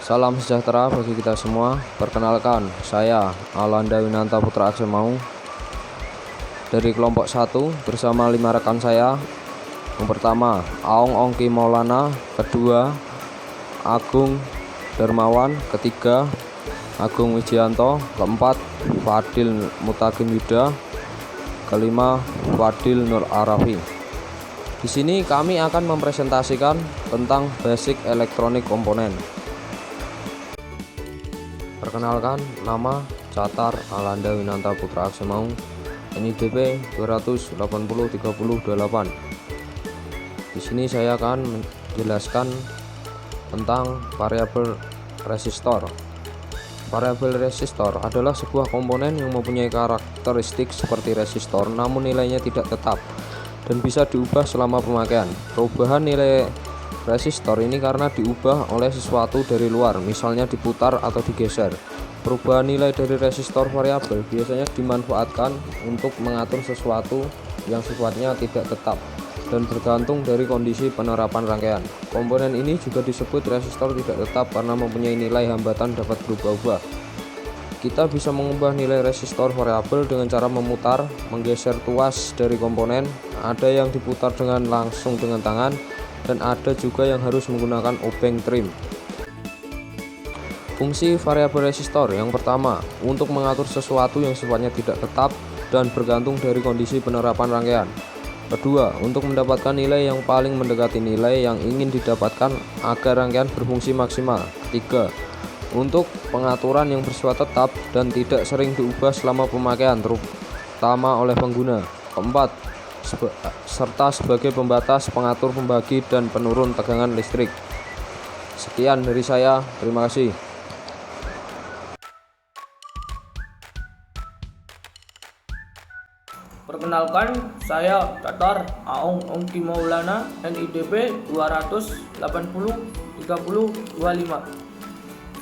Salam sejahtera bagi kita semua. Perkenalkan, saya Alanda Winanta Putra Aksemau dari kelompok 1 bersama 5 rekan saya. Yang pertama, Aong Ongki Maulana, kedua Agung Darmawan, ketiga Agung Wijianto, keempat Fadil Mutakin Yuda, kelima Fadil Nur Arafi. Di sini kami akan mempresentasikan tentang basic elektronik komponen. Perkenalkan, nama Catar Alanda Winanta Putra Aksemau, NIDP 2803028. Di sini saya akan menjelaskan tentang variabel resistor. Variabel resistor adalah sebuah komponen yang mempunyai karakteristik seperti resistor, namun nilainya tidak tetap dan bisa diubah selama pemakaian. Perubahan nilai resistor ini karena diubah oleh sesuatu dari luar, misalnya diputar atau digeser. Perubahan nilai dari resistor variabel biasanya dimanfaatkan untuk mengatur sesuatu yang sifatnya tidak tetap dan bergantung dari kondisi penerapan rangkaian. Komponen ini juga disebut resistor tidak tetap karena mempunyai nilai hambatan dapat berubah-ubah. Kita bisa mengubah nilai resistor variabel dengan cara memutar, menggeser tuas dari komponen. Ada yang diputar dengan langsung dengan tangan, dan ada juga yang harus menggunakan obeng trim. Fungsi variabel resistor yang pertama, untuk mengatur sesuatu yang sifatnya tidak tetap dan bergantung dari kondisi penerapan rangkaian. Kedua, untuk mendapatkan nilai yang paling mendekati nilai yang ingin didapatkan agar rangkaian berfungsi maksimal. Ketiga, untuk pengaturan yang bersifat tetap dan tidak sering diubah selama pemakaian, terutama oleh pengguna. Keempat, serta sebagai pembatas, pengatur, pembagi, dan penurun tegangan listrik. Sekian dari saya, terima kasih. Perkenalkan, saya Catar Aong Ongki Maulana, NIDP 2803025.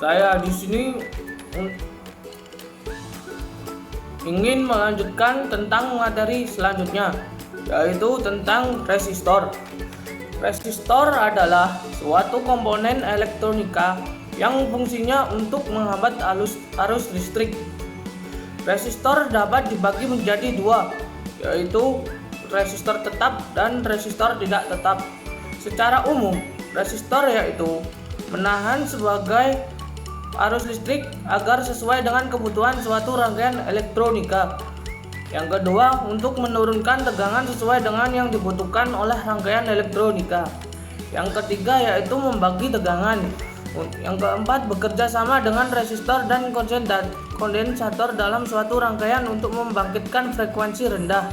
Saya di sini ingin melanjutkan tentang materi selanjutnya, yaitu tentang resistor. Resistor adalah suatu komponen elektronika yang fungsinya untuk menghambat arus listrik. Resistor dapat dibagi menjadi dua, yaitu resistor tetap dan resistor tidak tetap. Secara umum, resistor yaitu menahan sebagai arus listrik agar sesuai dengan kebutuhan suatu rangkaian elektronika. Yang kedua, untuk menurunkan tegangan sesuai dengan yang dibutuhkan oleh rangkaian elektronika. Yang ketiga yaitu membagi tegangan. Yang keempat, bekerja sama dengan resistor dan kondensator dalam suatu rangkaian untuk membangkitkan frekuensi rendah.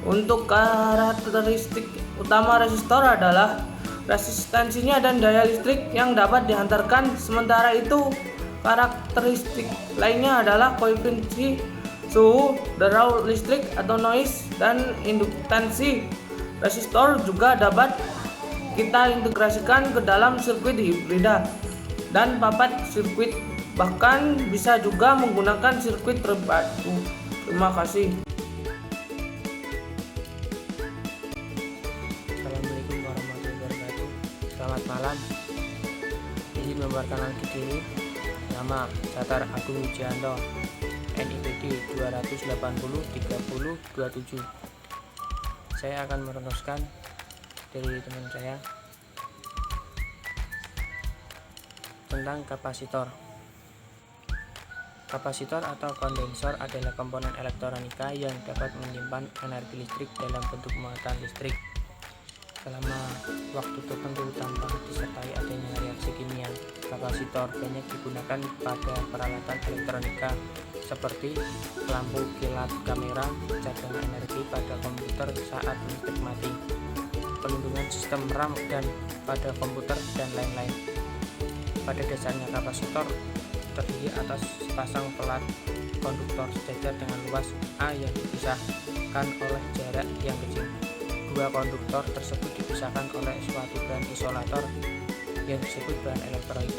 Untuk karakteristik utama resistor adalah resistensinya dan daya listrik yang dapat dihantarkan. Sementara itu, karakteristik lainnya adalah koefisiensi suhu, derau listrik atau noise, dan induktansi. Resistor juga dapat kita integrasikan ke dalam sirkuit hibrida dan papat sirkuit, bahkan bisa juga menggunakan sirkuit terpadu. Terima kasih. Assalamualaikum warahmatullahi wabarakatuh. Selamat malam. Izin memperkenalkan diri. Nama Catar Agung Wijianto, NIPD 2803027. Saya akan merumuskan dari teman saya tentang kapasitor. Kapasitor atau kondensor adalah komponen elektronika yang dapat menyimpan energi listrik dalam bentuk muatan listrik selama waktu tertentu tanpa disertai adanya reaksi kimia. Kapasitor banyak digunakan pada peralatan elektronika seperti lampu kilat kamera, cadangan energi pada komputer saat listrik mati, pelindungan sistem RAM dan pada komputer, dan lain-lain. Pada dasarnya kapasitor terdiri atas sepasang pelat konduktor sejajar dengan luas A yang dipisahkan oleh jarak yang kecil. Dua konduktor tersebut dipisahkan oleh suatu bahan isolator yang disebut bahan elektrolit.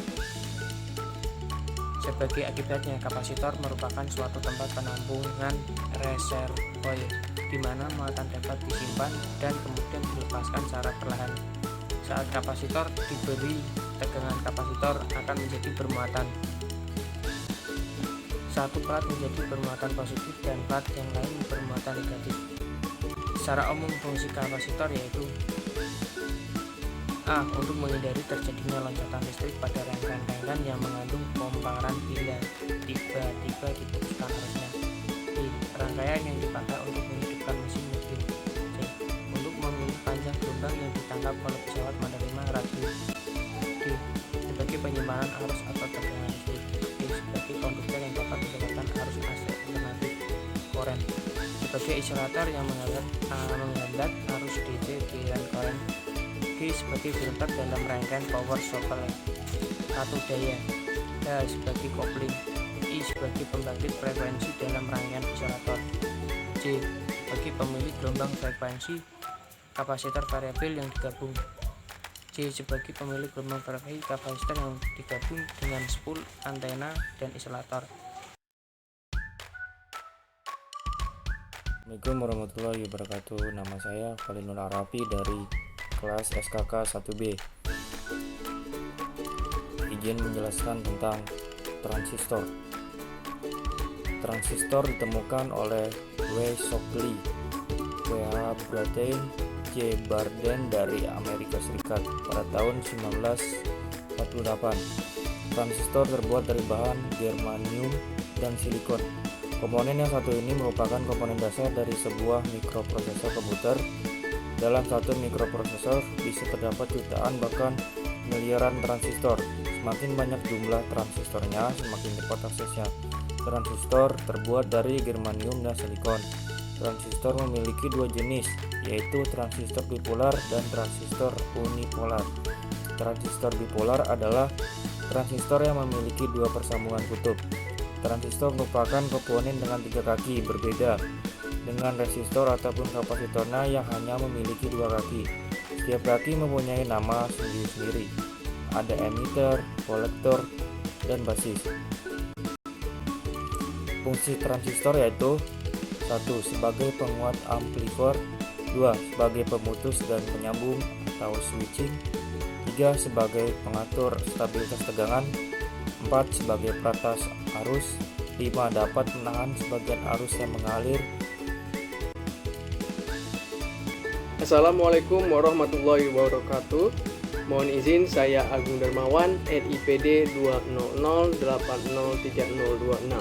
Sebagai akibatnya, kapasitor merupakan suatu tempat penampungan reservoir di mana muatan dapat disimpan dan kemudian dilepaskan secara perlahan. Saat kapasitor diberi tegangan kapasitor akan menjadi bermuatan. Satu plat menjadi bermuatan positif dan plat yang lain bermuatan negatif. Secara umum fungsi kapasitor yaitu A. Untuk menghindari terjadinya loncatan listrik pada rangkaian-rangkaian yang mengandung komparan bila tiba-tiba diputuskan arusnya. B. Rangkaian yang dipakai untuk menghidupkan mesin mobil. C. Untuk memilih panjang gelombang yang ditangkap oleh pesawat menerima radio. D. Sebagai penyimpanan arus atau tegangan listrik. E. Sebagai konduktor yang dapat mendapatkan arus AC alternatif korent. Sebagai isolator yang menghambat arus DC aliran korent. G. Sebagai filter dalam rangkaian power supply atau daya. H. Sebagai kopling. I. Sebagai pembangkit frekuensi dalam rangkaian isolator. J. Sebagai pemilik gelombang frekuensi kapasitor variabel yang digabung. J. Sebagai pemilik gelombang frekuensi kapasitor yang digabung dengan spool, antena, dan isolator. Assalamualaikum warahmatullahi wabarakatuh. Nama saya Falinul Arafi dari kelas SKK 1B. Izin menjelaskan tentang transistor. Transistor ditemukan oleh W. Shockley, W. Brattain, J. Barden dari Amerika Serikat pada tahun 1948. Transistor terbuat dari bahan germanium dan silikon. Komponen yang satu ini merupakan komponen dasar dari sebuah mikroprosesor komputer. Dalam satu mikroprosesor bisa terdapat jutaan bahkan miliaran transistor. Semakin banyak jumlah transistornya, semakin cepat aksesnya. Transistor terbuat dari germanium dan silikon. Transistor memiliki dua jenis, yaitu transistor bipolar dan transistor unipolar. Transistor bipolar adalah transistor yang memiliki dua persambungan kutub. Transistor merupakan komponen dengan tiga kaki berbeda dengan resistor ataupun kapasitornya yang hanya memiliki dua kaki. Setiap kaki mempunyai nama sendiri-sendiri. Ada emitter, kolektor, dan basis. Fungsi transistor yaitu 1. Sebagai penguat amplifier, 2. Sebagai pemutus dan penyambung atau switching, 3. Sebagai pengatur stabilitas tegangan, 4. Sebagai peratas arus, 5. Dapat menahan sebagian arus yang mengalir. Assalamualaikum warahmatullahi wabarakatuh. Mohon izin, saya Agung Darmawan, NIPD 200803026.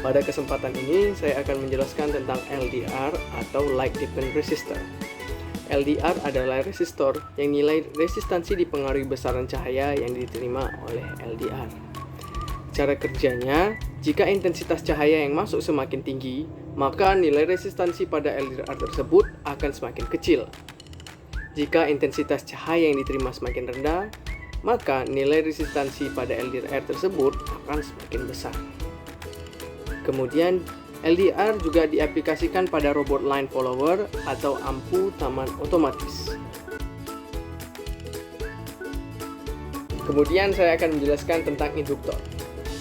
Pada kesempatan ini saya akan menjelaskan tentang LDR atau Light Dependent Resistor. LDR adalah resistor yang nilai resistansi dipengaruhi besaran cahaya yang diterima oleh LDR. Cara kerjanya, jika intensitas cahaya yang masuk semakin tinggi, maka nilai resistansi pada LDR tersebut akan semakin kecil. Jika intensitas cahaya yang diterima semakin rendah, maka nilai resistansi pada LDR tersebut akan semakin besar. Kemudian, LDR juga diaplikasikan pada robot line follower atau ampu taman otomatis. Kemudian saya akan menjelaskan tentang induktor.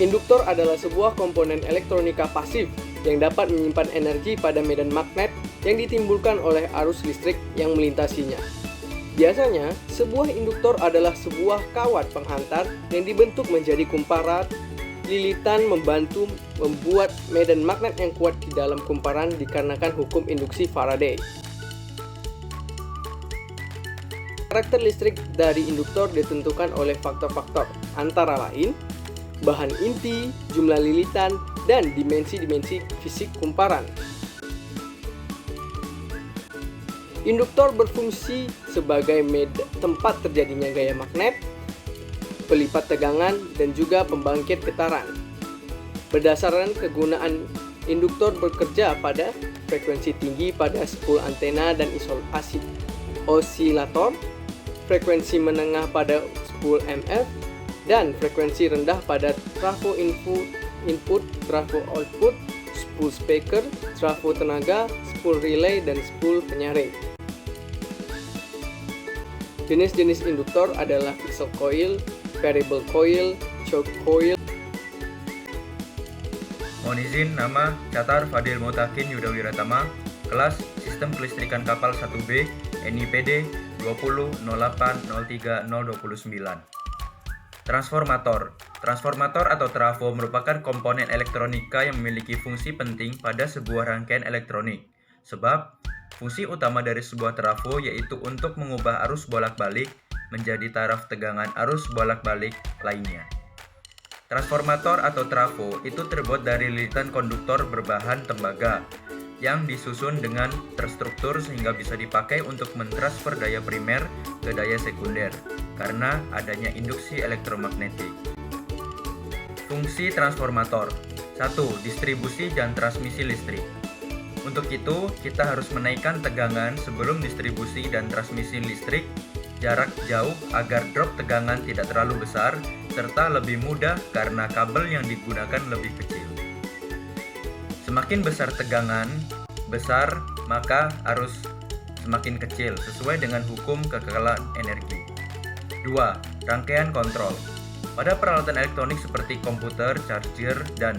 Induktor adalah sebuah komponen elektronika pasif yang dapat menyimpan energi pada medan magnet yang ditimbulkan oleh arus listrik yang melintasinya. Biasanya, sebuah induktor adalah sebuah kawat penghantar yang dibentuk menjadi kumparan. Lilitan membantu membuat medan magnet yang kuat di dalam kumparan dikarenakan hukum induksi Faraday. Karakter listrik dari induktor ditentukan oleh faktor-faktor, antara lain bahan inti, jumlah lilitan, dan dimensi-dimensi fisik kumparan. Induktor berfungsi sebagai tempat terjadinya gaya magnet, pelipat tegangan, dan juga pembangkit getaran. Berdasarkan kegunaan, induktor bekerja pada frekuensi tinggi pada spool antena dan osilator, frekuensi menengah pada spool MF, dan frekuensi rendah pada trafo input, trafo output, spool speaker, trafo tenaga, spool relay, dan spool penyaring. Jenis-jenis induktor adalah pixel coil, variable coil, choke coil. Mohon izin, nama Catar Fadil Mutakin Yuda Wiratama, kelas Sistem Kelistrikan Kapal 1B, NIPD 200803029. Transformator. Transformator atau trafo merupakan komponen elektronika yang memiliki fungsi penting pada sebuah rangkaian elektronik. Sebab, fungsi utama dari sebuah trafo yaitu untuk mengubah arus bolak-balik menjadi taraf tegangan arus bolak-balik lainnya. Transformator atau trafo itu terbuat dari lilitan konduktor berbahan tembaga yang disusun dengan terstruktur sehingga bisa dipakai untuk mentransfer daya primer ke daya sekunder karena adanya induksi elektromagnetik. Fungsi transformator. 1. Distribusi dan transmisi listrik. Untuk itu, kita harus menaikkan tegangan sebelum distribusi dan transmisi listrik jarak jauh agar drop tegangan tidak terlalu besar serta lebih mudah karena kabel yang digunakan lebih kecil. Semakin besar tegangan besar, maka arus semakin kecil sesuai dengan hukum kekekalan energi. 2. Rangkaian kontrol. Pada peralatan elektronik seperti komputer, charger, dan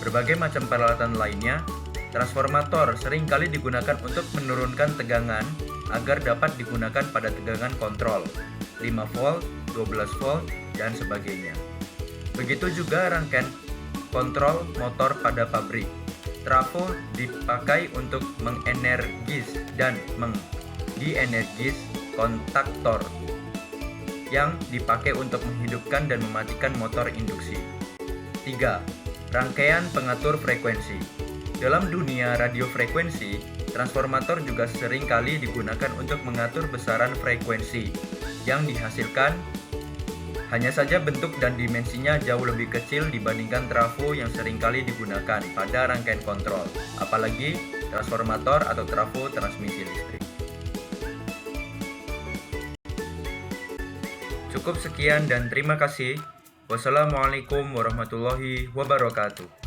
berbagai macam peralatan lainnya, transformator seringkali digunakan untuk menurunkan tegangan agar dapat digunakan pada tegangan kontrol 5 volt, 12 volt, dan sebagainya. Begitu juga rangkaian kontrol motor pada pabrik. Trafo dipakai untuk mengenergis dan mendienergis kontaktor yang dipakai untuk menghidupkan dan mematikan motor induksi. 3. Rangkaian pengatur frekuensi. Dalam dunia radiofrekuensi, transformator juga sering kali digunakan untuk mengatur besaran frekuensi yang dihasilkan. Hanya saja bentuk dan dimensinya jauh lebih kecil dibandingkan trafo yang seringkali digunakan pada rangkaian kontrol, apalagi transformator atau trafo transmisi listrik. Cukup sekian dan terima kasih. Wassalamualaikum warahmatullahi wabarakatuh.